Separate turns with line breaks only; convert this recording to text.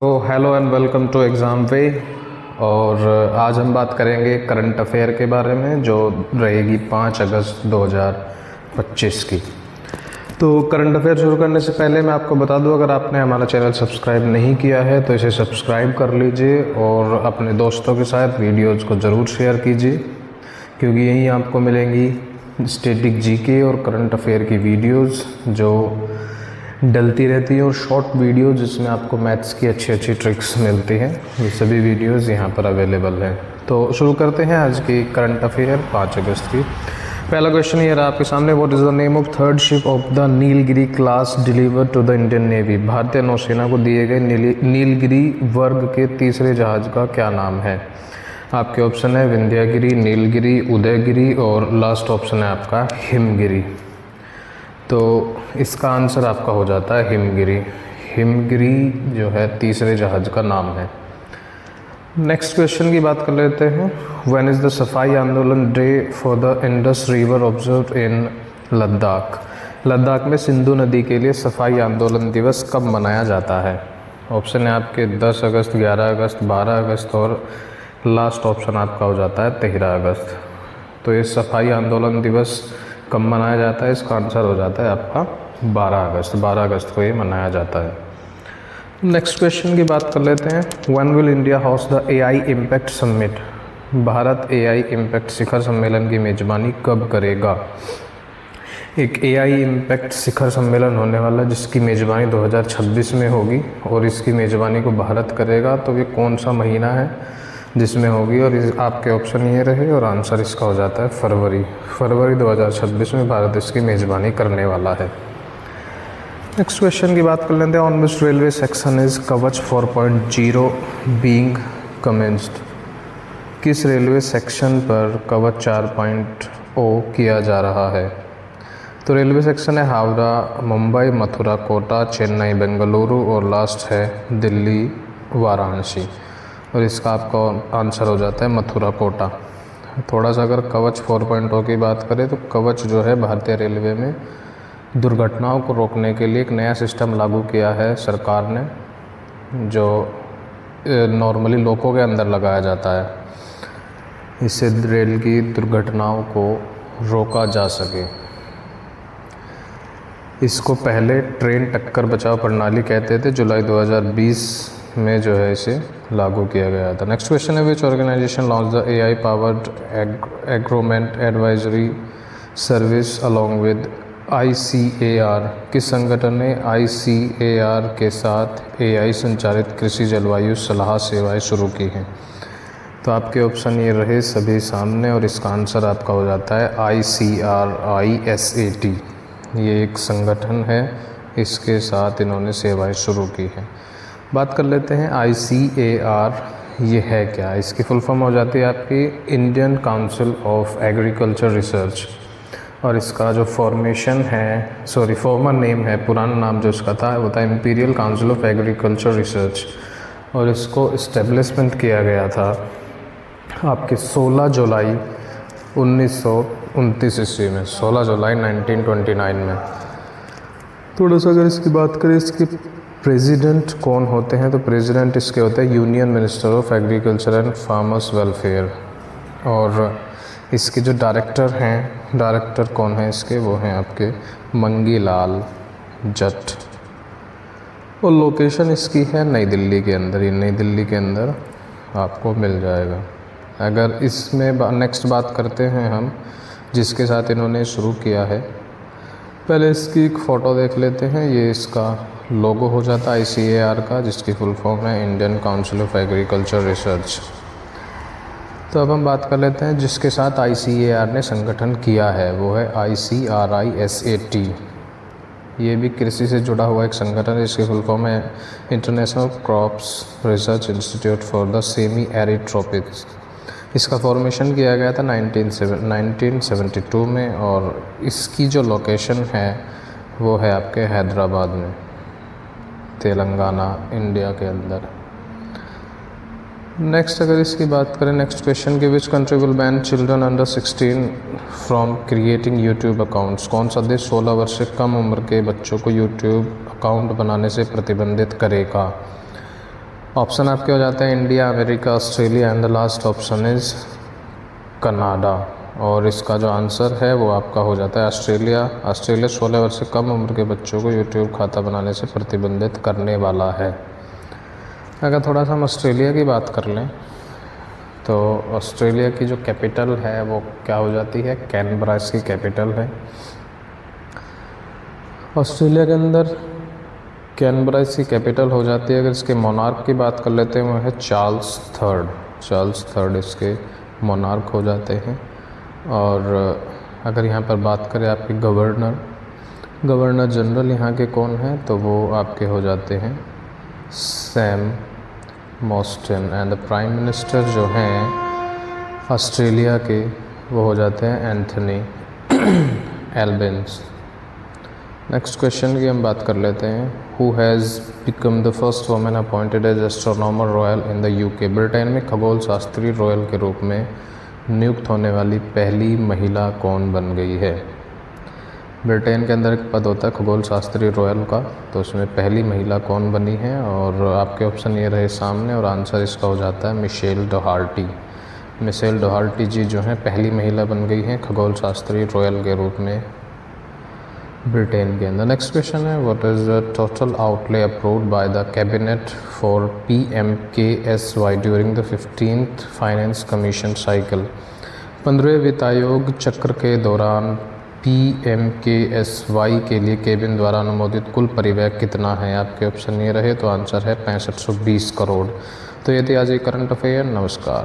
तो hello and welcome to exam way. और आज हम बात करेंगे करंट अफेयर के बारे में जो रहेगी 5 अगस्त 2025 की। तो करंट अफेयर शुरू करने से पहले मैं आपको बता दूं, अगर आपने हमारा चैनल सब्सक्राइब नहीं किया है तो इसे सब्सक्राइब कर लीजिए और अपने दोस्तों के साथ वीडियोज़ को ज़रूर शेयर कीजिए, क्योंकि यहीं आपको मिलेंगी स्टैटिक जीके और करंट अफेयर की वीडियोज़ जो डलती रहती है और शॉर्ट वीडियो जिसमें आपको मैथ्स की अच्छी अच्छी ट्रिक्स मिलती हैं। ये सभी वीडियोज़ यहाँ पर अवेलेबल हैं। तो शुरू करते हैं आज की करंट अफेयर 5 अगस्त की। पहला क्वेश्चन ये रहा आपके सामने, what is the name of third ship of the Nilgiri class delivered to the Indian navy. भारतीय नौसेना को दिए गए नीलगिरी वर्ग के तीसरे जहाज़ का क्या नाम है। आपके ऑप्शन है विंध्यागिरी, नीलगिरी, उदयगिरी और लास्ट ऑप्शन है आपका हिमगिरी। तो इसका आंसर आपका हो जाता है हिमगिरी। हिमगिरी जो है तीसरे जहाज़ का नाम है। नेक्स्ट क्वेश्चन की बात कर लेते हैं। व्हेन इज़ द सफाई आंदोलन day for the Indus river observe in Ladakh. Ladakh में सिंधु नदी के लिए सफाई आंदोलन दिवस कब मनाया जाता है। ऑप्शन है आपके 10 अगस्त, 11 अगस्त, 12 अगस्त और लास्ट ऑप्शन आपका हो जाता है 13 अगस्त। तो ये सफाई आंदोलन दिवस कब मनाया जाता है, इसका आंसर हो जाता है आपका 12 अगस्त। 12 अगस्त को ये मनाया जाता है। नेक्स्ट क्वेश्चन की बात कर लेते हैं। When will India host the AI impact summit. Bharat AI impact शिखर सम्मेलन की मेज़बानी कब करेगा। एक एआई इम्पैक्ट शिखर सम्मेलन होने वाला है जिसकी मेज़बानी 2026 में होगी और इसकी मेज़बानी को भारत करेगा। तो ये कौन सा महीना है जिसमें होगी, और आपके ऑप्शन ये रहे और आंसर इसका हो जाता है फरवरी 2026 में भारत इसकी मेज़बानी करने वाला है। नेक्स्ट क्वेश्चन की बात कर लेते हैं। On which railway section is कवच 4.0 बीइंग कमेंस्ड। किस रेलवे सेक्शन पर कवच 4.0 किया जा रहा है। तो रेलवे सेक्शन है हावड़ा, मुंबई, मथुरा, कोटा, चेन्नई, बेंगलुरु और लास्ट है दिल्ली, वाराणसी। और इसका आपका आंसर हो जाता है मथुरा, कोटा। थोड़ा सा अगर कवच 4.0 की बात करें तो कवच जो है भारतीय रेलवे में दुर्घटनाओं को रोकने के लिए एक नया सिस्टम लागू किया है सरकार ने, जो नॉर्मली लोगों के अंदर लगाया जाता है। इससे रेल की दुर्घटनाओं को रोका जा सके। इसको पहले ट्रेन टक्कर बचाव प्रणाली कहते थे। जुलाई 2020 में जो है इसे लागू किया गया था। नेक्स्ट क्वेश्चन है which organisation launch the AI powered agromet advisory service along with ICAR। किस संगठन ने ICAR के साथ एआई संचालित कृषि जलवायु सलाह सेवाएं शुरू की हैं। तो आपके ऑप्शन ये रहे सभी सामने और इसका आंसर आपका हो जाता है ICRISAT। ये एक संगठन है, इसके साथ इन्होंने सेवाएं शुरू की हैं। बात कर लेते हैं ICAR ये है क्या। इसकी फुल फॉर्म हो जाती है आपकी Indian council of agriculture research, और इसका जो फॉर्मर नेम है, पुराना नाम जो इसका था वो था imperial council of agriculture research. और इसको इस्टेब्लिशमेंट किया गया था आपके 16 जुलाई 1929 ईस्वी में, 16 जुलाई 1929 में। थोड़ा सा अगर इसकी बात करें, इसके प्रेसिडेंट कौन होते हैं, तो प्रेसिडेंट इसके होते हैं union minister of agriculture and farmers welfare. और इसके जो डायरेक्टर हैं, डायरेक्टर कौन है इसके, वो हैं आपके मंगी लाल जट। और लोकेशन इसकी है नई दिल्ली के अंदर। ये नई दिल्ली के अंदर आपको मिल जाएगा। अगर इसमें नेक्स्ट बात करते हैं हम जिसके साथ इन्होंने शुरू किया है, पहले इसकी एक फ़ोटो देख लेते हैं। ये इसका लोगो हो जाता है ICAR का, जिसकी फुल फॉर्म है Indian council of agriculture research. तो अब हम बात कर लेते हैं जिसके साथ ICAR ने संगठन किया है, वो है ICRISAT। ये भी कृषि से जुड़ा हुआ एक संगठन है। इसकी फुल फॉर्म है international crops research institute for the semi arid tropics. इसका फॉर्मेशन किया गया था 1972 में, और इसकी जो लोकेशन है वो है आपके हैदराबाद में, तेलंगाना, इंडिया के अंदर। नेक्स्ट अगर इसकी बात करें, नेक्स्ट क्वेश्चन की, which country will ban children under 16 from creating YouTube accounts. कौन सा देश 16 वर्ष से कम उम्र के बच्चों को यूट्यूब अकाउंट बनाने से प्रतिबंधित करेगा। ऑप्शन आपके हो जाते हैं India, America, Australia and the last option is Canada. और इसका जो आंसर है वो आपका हो जाता है ऑस्ट्रेलिया। ऑस्ट्रेलिया 16 वर्ष से कम उम्र के बच्चों को यूट्यूब खाता बनाने से प्रतिबंधित करने वाला है। अगर थोड़ा सा हम ऑस्ट्रेलिया की बात कर लें तो ऑस्ट्रेलिया की जो कैपिटल है वो क्या हो जाती है, कैनबरा इसकी कैपिटल है। ऑस्ट्रेलिया के अंदर कैनबरा इसकी कैपिटल हो जाती है। अगर इसके मोनार्क की बात कर लेते हैं वो है चार्ल्स थर्ड इसके मोनार्क हो जाते हैं। और अगर यहाँ पर बात करें आपके गवर्नर जनरल यहाँ के कौन हैं, तो वो आपके हो जाते हैं Sam Moston. And the prime minister जो हैं ऑस्ट्रेलिया के वो हो जाते हैं एंथनी एल्बेंस। नेक्स्ट क्वेश्चन की हम बात कर लेते हैं। Who has become the first women appointed as astronomer royal in the UK. ब्रिटेन में खगोल शास्त्री रॉयल के रूप में नियुक्त होने वाली पहली महिला कौन बन गई है। ब्रिटेन के अंदर एक पद होता है खगोल शास्त्री रॉयल का, तो उसमें पहली महिला कौन बनी है। और आपके ऑप्शन ये रहे सामने और आंसर इसका हो जाता है मिशेल डोहार्टी जी जो हैं पहली महिला बन गई हैं खगोल शास्त्री रॉयल के रूप में ब्रिटेन के अंदर। नेक्स्ट क्वेश्चन है what is the total outlay approved by the cabinet for PMKSY during the 15th finance commission cycle. 15वें वित्त आयोग चक्र के दौरान PMKSY के लिए कैबिनेट द्वारा अनुमोदित कुल परिव्यय कितना है। आपके ऑप्शन ये रहे तो आंसर है 6520 करोड़। तो ये थी आज एक करंट अफेयर। नमस्कार।